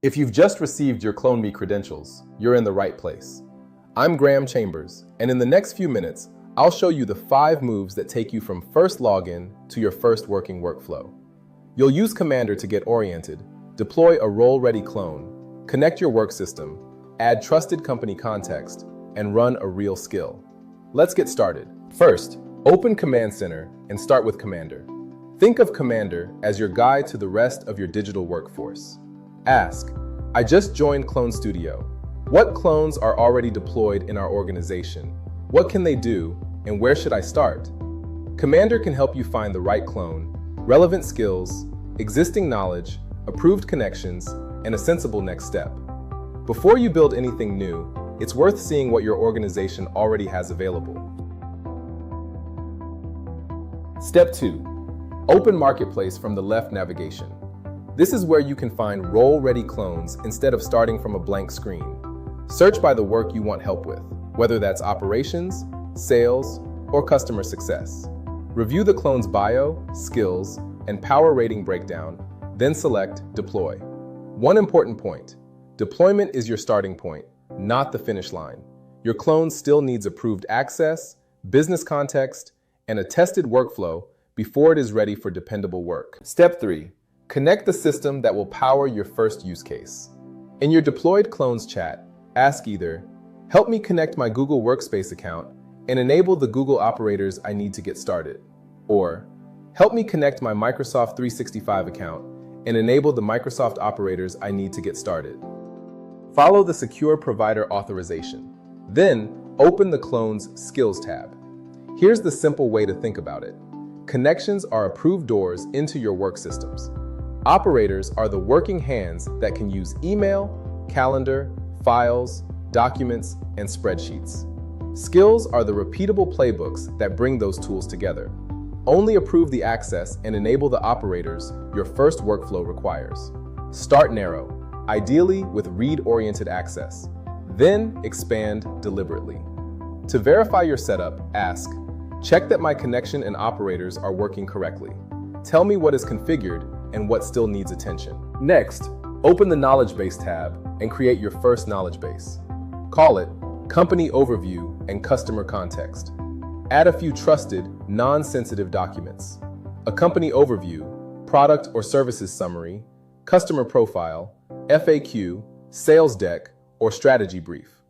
If you've just received your CloneMe credentials, you're in the right place. I'm Graham Chambers, and in the next few minutes, I'll show you the 5 moves that take you from first login to your first working workflow. You'll use Commander to get oriented, deploy a role-ready clone, connect your work system, add trusted company context, and run a real skill. Let's get started. First, open Command Center and start with Commander. Think of Commander as your guide to the rest of your digital workforce. Ask, I just joined Clone Studio. What clones are already deployed in our organization? What can they do, and where should I start? Commander can help you find the right clone, relevant skills, existing knowledge, approved connections, and a sensible next step. Before you build anything new, it's worth seeing what your organization already has available. Step 2. Open Marketplace from the left navigation. This is where you can find role-ready clones instead of starting from a blank screen. Search by the work you want help with, whether that's operations, sales, or customer success. Review the clone's bio, skills, and power rating breakdown, then select Deploy. One important point, deployment is your starting point, not the finish line. Your clone still needs approved access, business context, and a tested workflow before it is ready for dependable work. Step 3. Connect the system that will power your first use case. In your deployed clones chat, ask either, help me connect my Google Workspace account and enable the Google operators I need to get started, or help me connect my Microsoft 365 account and enable the Microsoft operators I need to get started. Follow the Secure Provider Authorization. Then, open the clone's Skills tab. Here's the simple way to think about it. Connections are approved doors into your work systems. Operators are the working hands that can use email, calendar, files, documents, and spreadsheets. Skills are the repeatable playbooks that bring those tools together. Only approve the access and enable the operators your first workflow requires. Start narrow, ideally with read-oriented access. Then expand deliberately. To verify your setup, ask, check that my connection and operators are working correctly. Tell me what is configured and what still needs attention. Next, open the Knowledge Base tab and create your first knowledge base. Call it Company Overview and Customer Context. Add a few trusted, non-sensitive documents. A company overview, product or services summary, customer profile, FAQ, sales deck, or strategy brief.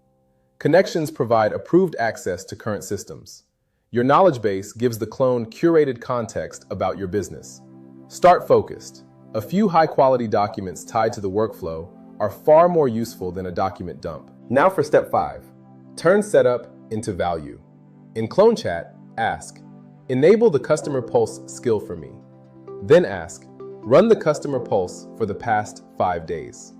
Connections provide approved access to current systems. Your knowledge base gives the clone curated context about your business. Start focused. A few high-quality documents tied to the workflow are far more useful than a document dump. Now for step 5. Turn setup into value. In Clone Chat, ask, enable the Customer Pulse skill for me. Then ask, run the Customer Pulse for the past 5 days.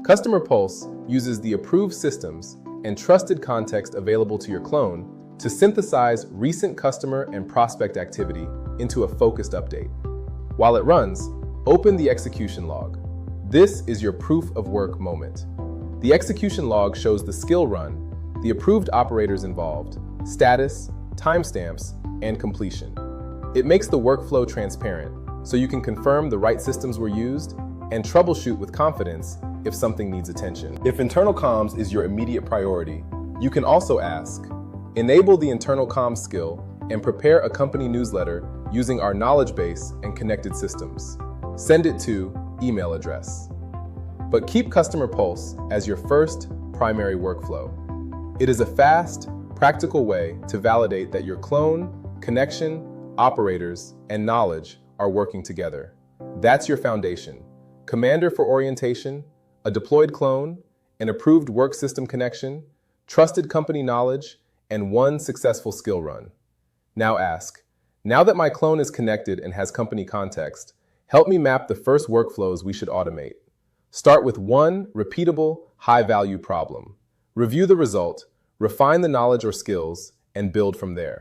Customer Pulse uses the approved systems and trusted context available to your clone to synthesize recent customer and prospect activity into a focused update. While it runs, open the execution log. This is your proof of work moment. The execution log shows the skill run, the approved operators involved, status, timestamps, and completion. It makes the workflow transparent, so you can confirm the right systems were used and troubleshoot with confidence if something needs attention. If internal comms is your immediate priority, you can also ask, enable the internal comms skill and prepare a company newsletter using our knowledge base and connected systems. Send it to email address. But keep Customer Pulse as your first primary workflow. It is a fast, practical way to validate that your clone, connection, operators, and knowledge are working together. That's your foundation. Commander for orientation, a deployed clone, an approved work system connection, trusted company knowledge, and one successful skill run. Now ask, now that my clone is connected and has company context, help me map the first workflows we should automate. Start with one repeatable, high-value problem. Review the result, refine the knowledge or skills, and build from there.